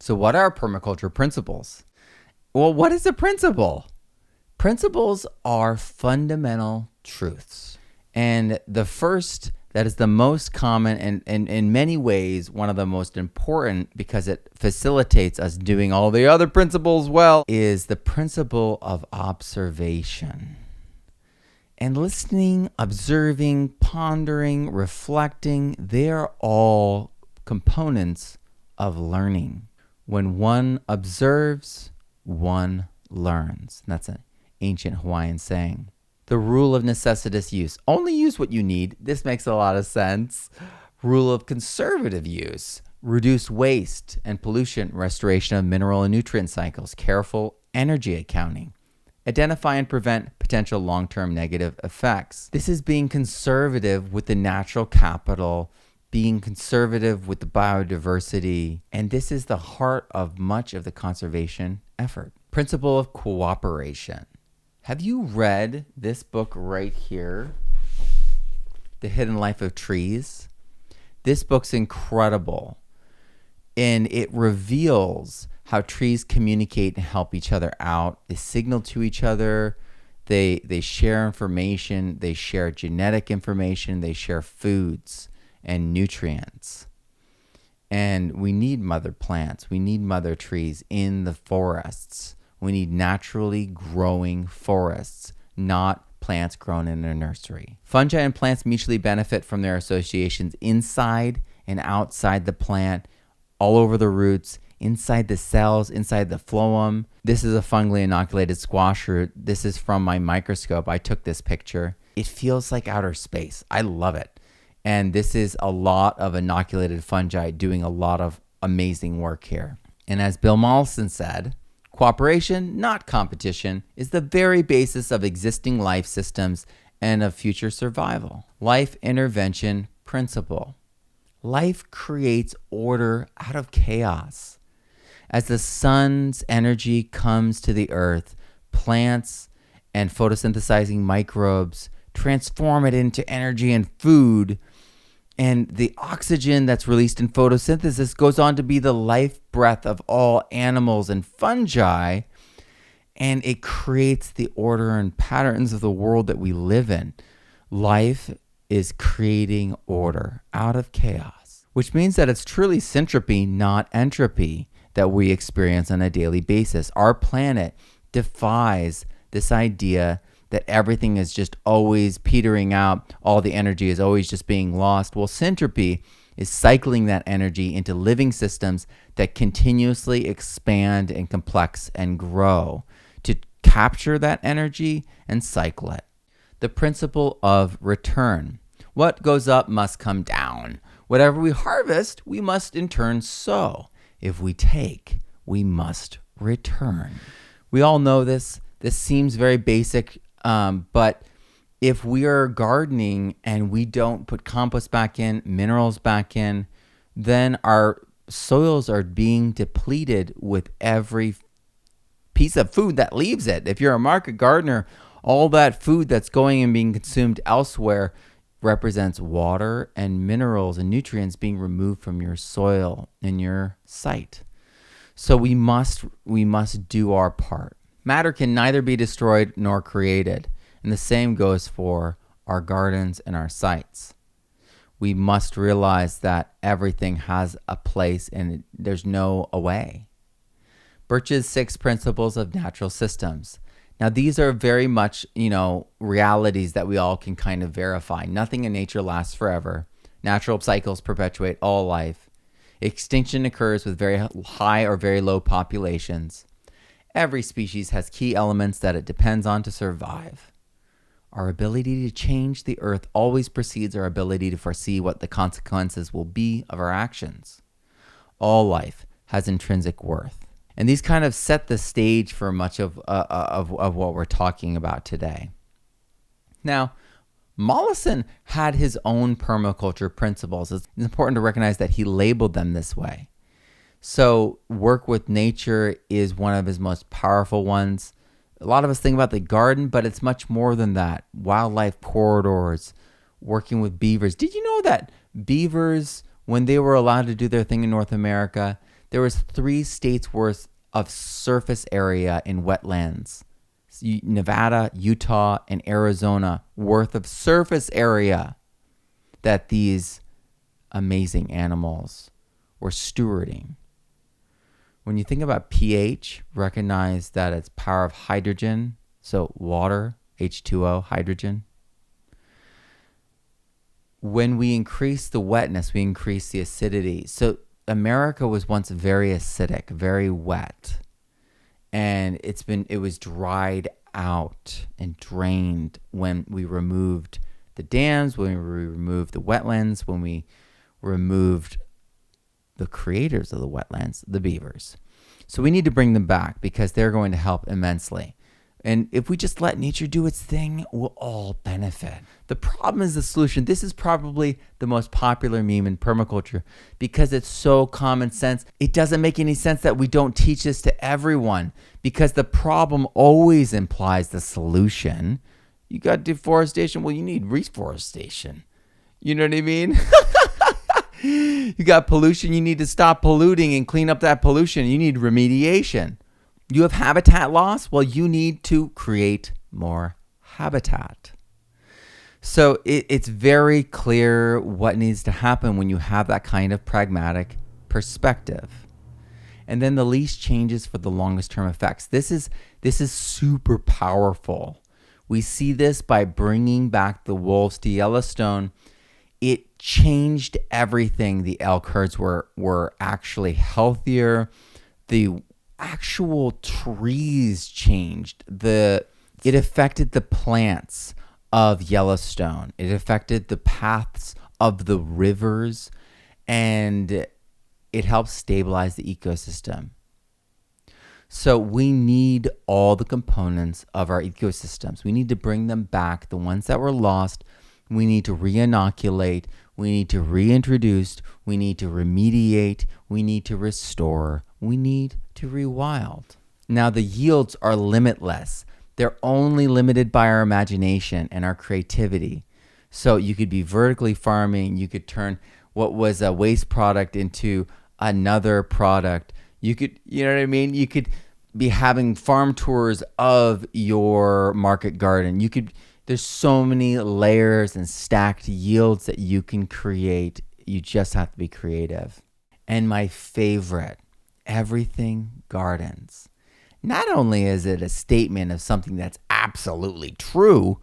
So what are permaculture principles? Well, what is a principle? Principles are fundamental truths. And the first, that is the most common and in many ways one of the most important because it facilitates us doing all the other principles well, is the principle of observation. And listening, observing, pondering, reflecting, they are all components of learning. When one observes, one learns. That's an ancient Hawaiian saying. The rule of necessitous use. Only use what you need. This makes a lot of sense. Rule of conservative use. Reduce waste and pollution. Restoration of mineral and nutrient cycles. Careful energy accounting. Identify and prevent potential long-term negative effects. This is being conservative with the natural capital, being conservative with the biodiversity, and this is the heart of much of the conservation effort. Principle of cooperation. Have you read this book right here, The Hidden Life of Trees? This book's incredible, and it reveals how trees communicate and help each other out. They signal to each other. They share information. They share genetic information. They share foods and nutrients. And we need mother plants. We need mother trees in the forests. We need naturally growing forests, not plants grown in a nursery. Fungi and plants mutually benefit from their associations inside and outside the plant, all over the roots, inside the cells, inside the phloem. This is a fungally inoculated squash root. This is from my microscope. I took this picture. It feels like outer space. I love it. And this is a lot of inoculated fungi doing a lot of amazing work here. And as Bill Mollison said, cooperation, not competition, is the very basis of existing life systems and of future survival. Life intervention principle. Life creates order out of chaos. As the sun's energy comes to the earth, plants and photosynthesizing microbes transform it into energy and food. And the oxygen that's released in photosynthesis goes on to be the life breath of all animals and fungi. And it creates the order and patterns of the world that we live in. Life is creating order out of chaos, which means that it's truly syntropy, not entropy, that we experience on a daily basis. Our planet defies this idea that everything is just always petering out, all the energy is always just being lost. Well, syntropy is cycling that energy into living systems that continuously expand and complex and grow to capture that energy and cycle it. The principle of return. What goes up must come down. Whatever we harvest, we must in turn sow. If we take, we must return. We all know this. This seems very basic, but if we are gardening and we don't put compost back in, minerals back in, then our soils are being depleted with every piece of food that leaves it. If you're a market gardener, all that food that's going and being consumed elsewhere represents water and minerals and nutrients being removed from your soil and your site. So we must do our part. Matter can neither be destroyed nor created. And the same goes for our gardens and our sites. We must realize that everything has a place and there's no away. BIRCH'S 6 principles of natural systems. Now, these are very much, realities that we all can kind of verify. Nothing in nature lasts forever. Natural cycles perpetuate all life. Extinction occurs with very high or very low populations. Every species has key elements that it depends on to survive. Our ability to change the earth always precedes our ability to foresee what the consequences will be of our actions. All life has intrinsic worth. And these kind of set the stage for much of what we're talking about today. Now, Mollison had his own permaculture principles. It's important to recognize that he labeled them this way. So work with nature is one of his most powerful ones. A lot of us think about the garden, but it's much more than that. Wildlife corridors, working with beavers. Did you know that beavers, when they were allowed to do their thing in North America, there was 3 states worth of surface area in wetlands. Nevada, Utah, and Arizona worth of surface area that these amazing animals were stewarding. When you think about pH, recognize that it's power of hydrogen, so water, H2O, hydrogen. When we increase the wetness, we increase the acidity. So America was once very acidic, very wet. And it was dried out and drained when we removed the dams, when we removed the wetlands, when we removed the creators of the wetlands, the beavers. So we need to bring them back because they're going to help immensely. And if we just let nature do its thing, we'll all benefit. The problem is the solution. This is probably the most popular meme in permaculture because it's so common sense. It doesn't make any sense that we don't teach this to everyone because the problem always implies the solution. You got deforestation. Well, you need reforestation. You know what I mean? You got pollution. You need to stop polluting and clean up that pollution. You need remediation. You have habitat loss? Well, you need to create more habitat. So it's very clear what needs to happen when you have that kind of pragmatic perspective. And then the least changes for the longest term effects. This is super powerful. We see this by bringing back the wolves to Yellowstone. It changed everything. The elk herds were actually healthier. The actual trees changed. It affected the plants of Yellowstone. It affected the paths of the rivers, and it helps stabilize the ecosystem. So we need all the components of our ecosystems. We need to bring them back, the ones that were lost. We need to re-inoculate. We need to reintroduce. We need to remediate. We need to restore. We need to rewild. Now the yields are limitless. They're only limited by our imagination and our creativity. So you could be vertically farming. You could turn what was a waste product into another product. You could, you know what I mean? You could be having farm tours of your market garden. There's so many layers and stacked yields that you can create. You just have to be creative. And my favorite, everything gardens. Not only is it a statement of something that's absolutely true,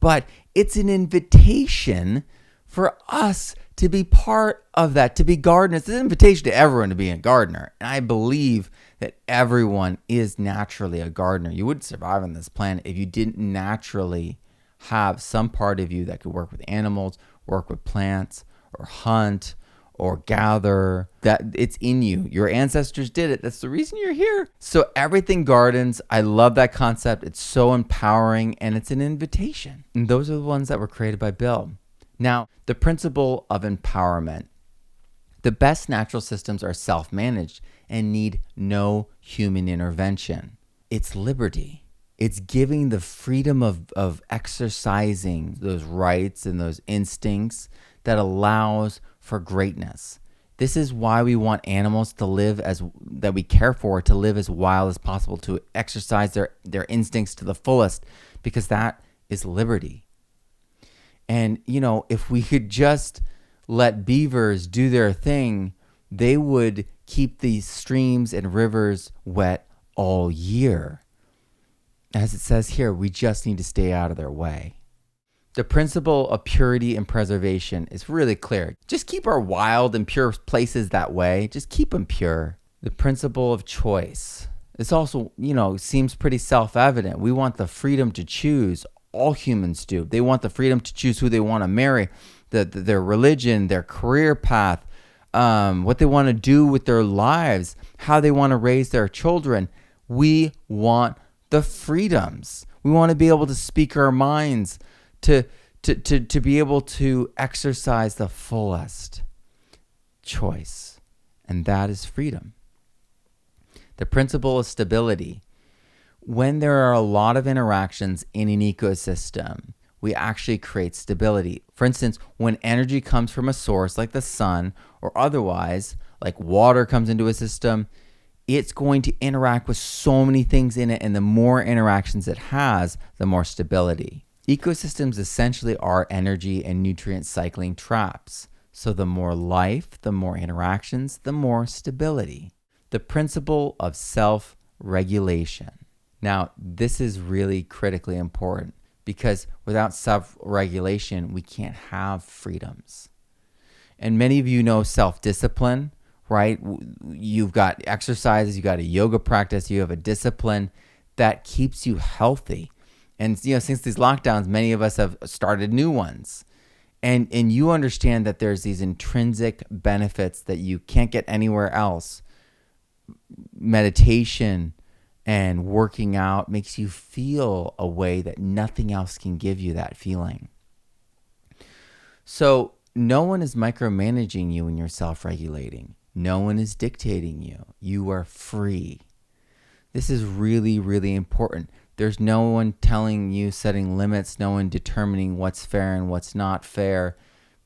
but it's an invitation for us to be part of that, to be gardeners. It's an invitation to everyone to be a gardener. And I believe that everyone is naturally a gardener. You wouldn't survive on this planet if you didn't naturally have some part of you that could work with animals, work with plants, or hunt, or gather. That it's in you. Your ancestors did it. That's the reason you're here. So everything gardens. I love that concept. It's so empowering, and it's an invitation. And those are the ones that were created by Bill. Now, the principle of empowerment. The best natural systems are self-managed and need no human intervention. It's liberty. It's giving the freedom of exercising those rights and those instincts that allows for greatness. This is why we want animals to live that we care for, to live as wild as possible, to exercise their instincts to the fullest, because that is liberty. And, if we could just let beavers do their thing, they would keep these streams and rivers wet all year. As it says here, we just need to stay out of their way. The principle of purity and preservation is really clear. Just keep our wild and pure places that way. Just keep them pure. The principle of choice. This also, seems pretty self-evident. We want the freedom to choose. All humans do. They want the freedom to choose who they want to marry, their religion, their career path, what they want to do with their lives, how they want to raise their children. We want the freedoms. We want to be able to speak our minds, to be able to exercise the fullest choice. And that is freedom. The principle of stability. When there are a lot of interactions in an ecosystem, we actually create stability. For instance, when energy comes from a source like the sun or otherwise, like water comes into a system, it's going to interact with so many things in it. And the more interactions it has, the more stability. Ecosystems essentially are energy and nutrient cycling traps. So the more life, the more interactions, the more stability. The principle of self-regulation. Now, this is really critically important because without self-regulation, we can't have freedoms. And many of you know self-discipline, right? You've got exercises, you've got a yoga practice, you have a discipline that keeps you healthy. And since these lockdowns, many of us have started new ones. And you understand that there's these intrinsic benefits that you can't get anywhere else. Meditation and working out makes you feel a way that nothing else can give you that feeling. So no one is micromanaging you when you're self-regulating. No one is dictating you. You are free. This is really, really important. There's no one telling you, setting limits, no one determining what's fair and what's not fair.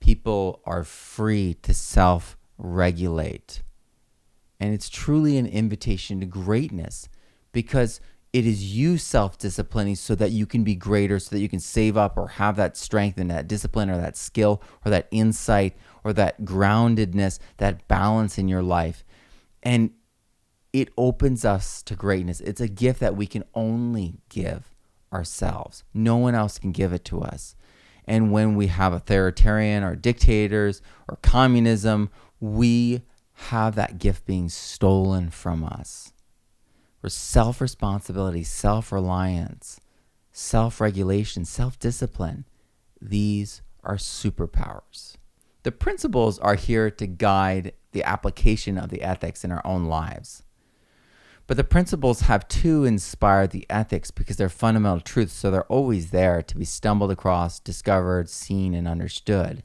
People are free to self-regulate. And it's truly an invitation to greatness because it is you self-disciplining so that you can be greater, so that you can save up or have that strength and that discipline or that skill or that insight or that groundedness, that balance in your life. And it opens us to greatness. It's a gift that we can only give ourselves. No one else can give it to us. And when we have authoritarian or dictators or communism, we have that gift being stolen from us. Where self-responsibility, self-reliance, self-regulation, self-discipline, these are superpowers. The principles are here to guide the application of the ethics in our own lives. But the principles have to inspire the ethics because they're fundamental truths, so they're always there to be stumbled across, discovered, seen, and understood.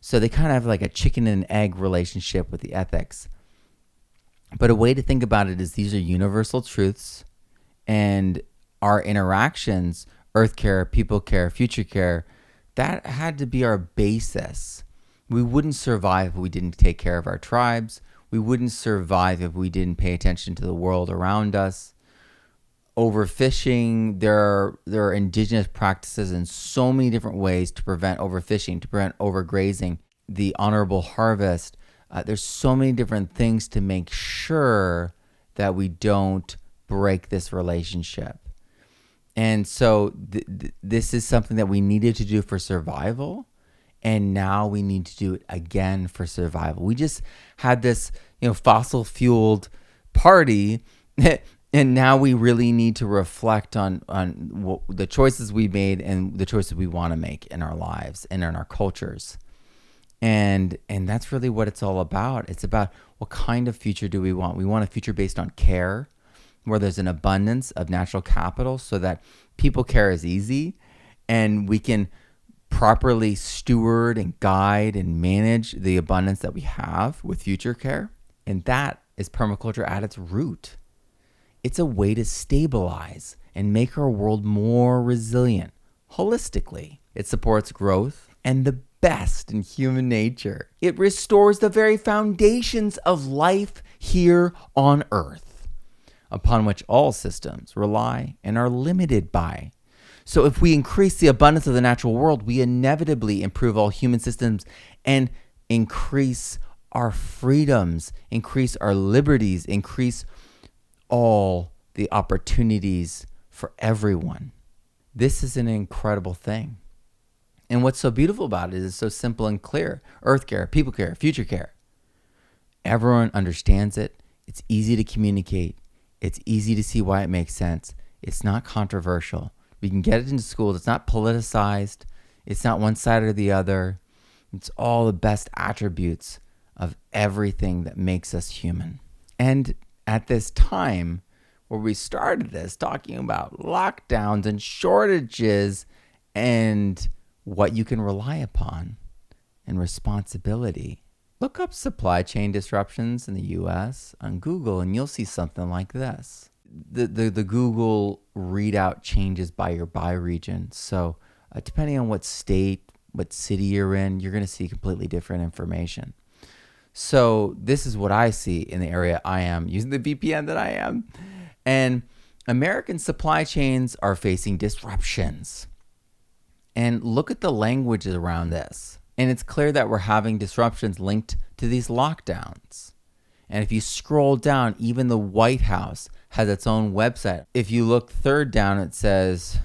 So they kind of have like a chicken and egg relationship with the ethics. But a way to think about it is these are universal truths, and our interactions, earth care, people care, future care, that had to be our basis. We wouldn't survive if we didn't take care of our tribes. We wouldn't survive if we didn't pay attention to the world around us. Overfishing, there are indigenous practices in so many different ways to prevent overfishing, to prevent overgrazing, the honorable harvest. There's so many different things to make sure that we don't break this relationship. And so this is something that we needed to do for survival. And now we need to do it again for survival. We just had this, fossil fueled party, and now we really need to reflect on the choices we made and the choices we want to make in our lives and in our cultures. And that's really what it's all about. It's about what kind of future do we want? We want a future based on care, where there's an abundance of natural capital so that people care is easy and we can properly steward and guide and manage the abundance that we have with future care. And that is permaculture at its root. It's a way to stabilize and make our world more resilient holistically. It supports growth and the best in human nature. It restores the very foundations of life here on Earth, upon which all systems rely and are limited by. So if we increase the abundance of the natural world, we inevitably improve all human systems and increase our freedoms, increase our liberties, increase all the opportunities for everyone. This is an incredible thing. And what's so beautiful about it is it's so simple and clear. Earth care, people care, future care. Everyone understands it. It's easy to communicate. It's easy to see why it makes sense. It's not controversial. We can get it into schools. It's not politicized. It's not one side or the other. It's all the best attributes of everything that makes us human. And at this time where we started this, talking about lockdowns and shortages and what you can rely upon and responsibility, look up supply chain disruptions in the U.S. on Google and you'll see something like this. The Google readout changes by your bioregion. So depending on what state, what city you're in, you're going to see completely different information. So this is what I see in the area I am using the VPN that I am. And American supply chains are facing disruptions. And look at the language around this. And it's clear that we're having disruptions linked to these lockdowns. And if you scroll down, even the White House has its own website. If you look third down, it says,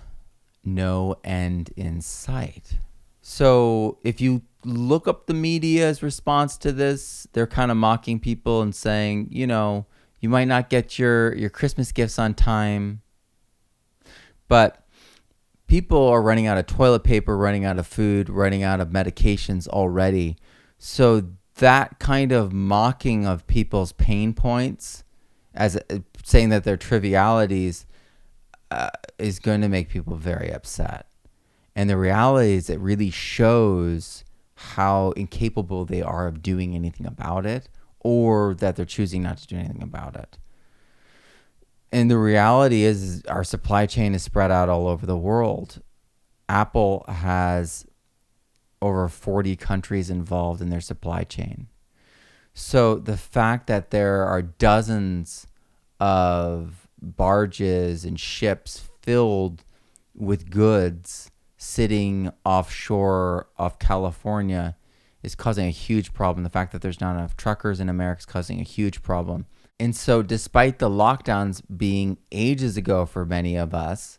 no end in sight. So if you look up the media's response to this, they're kind of mocking people and saying, you know, you might not get your Christmas gifts on time, but people are running out of toilet paper, running out of food, running out of medications already. So that kind of mocking of people's pain points, as saying that they're trivialities, is going to make people very upset. And the reality is it really shows how incapable they are of doing anything about it, or that they're choosing not to do anything about it. And the reality is our supply chain is spread out all over the world. Apple has over 40 countries involved in their supply chain. So the fact that there are dozens of barges and ships filled with goods sitting offshore off California is causing a huge problem. The fact that there's not enough truckers in America is causing a huge problem. And so despite the lockdowns being ages ago for many of us,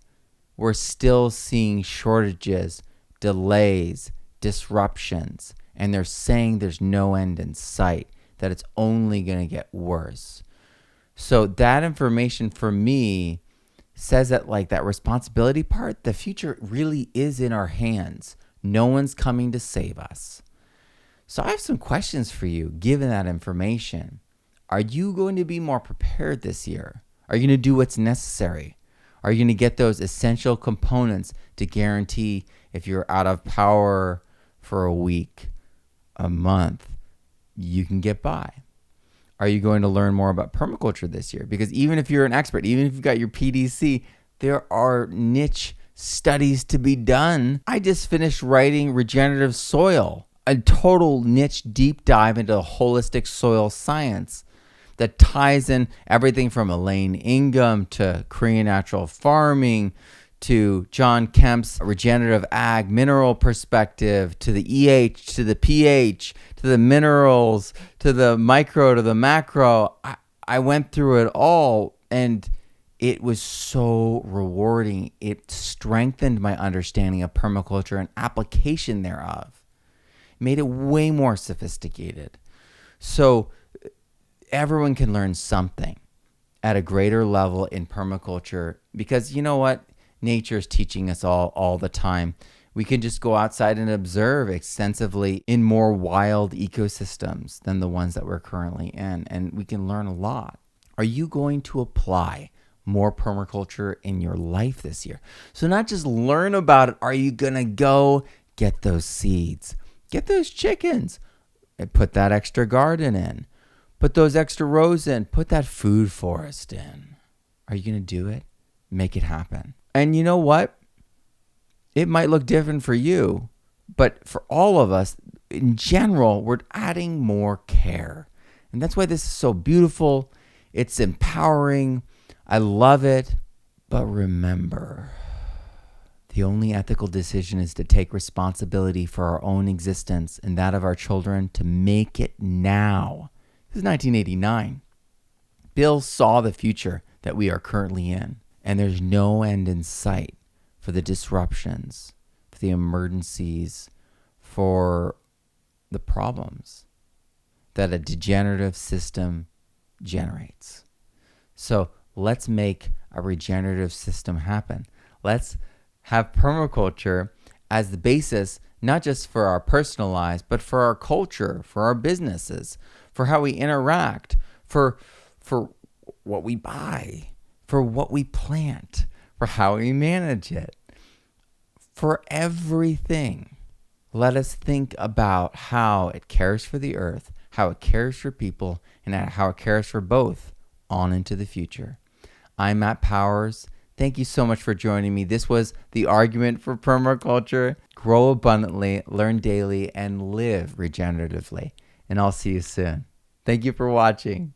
we're still seeing shortages, delays, disruptions, and they're saying there's no end in sight, that it's only going to get worse. So that information for me says that, like, that responsibility part, the future really is in our hands. No one's coming to save us. So I have some questions for you, given that information. Are you going to be more prepared this year? Are you going to do what's necessary? Are you going to get those essential components to guarantee if you're out of power for a week, a month, you can get by? Are you going to learn more about permaculture this year? Because even if you're an expert, even if you've got your PDC, there are niche studies to be done. I just finished writing Regenerative Soil, a total niche deep dive into holistic soil science that ties in everything from Elaine Ingham to Korean natural farming to John Kemp's regenerative ag mineral perspective, to the EH, to the pH, to the minerals, to the micro, to the macro. I went through it all, and it was so rewarding. It strengthened my understanding of permaculture and application thereof. It made it way more sophisticated. So everyone can learn something at a greater level in permaculture, because you know what? Nature is teaching us all the time. We can just go outside and observe extensively in more wild ecosystems than the ones that we're currently in, and we can learn a lot. Are you going to apply more permaculture in your life this year? So not just learn about it, are you going to go get those seeds, get those chickens, and put that extra garden in, put those extra rows in, put that food forest in? Are you going to do it? Make it happen. And you know what? It might look different for you, but for all of us, in general, we're adding more care. And that's why this is so beautiful. It's empowering. I love it. But remember, the only ethical decision is to take responsibility for our own existence and that of our children, to make it now. This is 1989. Bill saw the future that we are currently in. And there's no end in sight for the disruptions, for the emergencies, for the problems that a degenerative system generates. So let's make a regenerative system happen. Let's have permaculture as the basis, not just for our personal lives, but for our culture, for our businesses, for how we interact, for what we buy, for what we plant, for how we manage it, for everything. Let us think about how it cares for the earth, how it cares for people, and how it cares for both on into the future. I'm Matt Powers. Thank you so much for joining me. This was The Argument for Permaculture. Grow abundantly, learn daily, and live regeneratively. And I'll see you soon. Thank you for watching.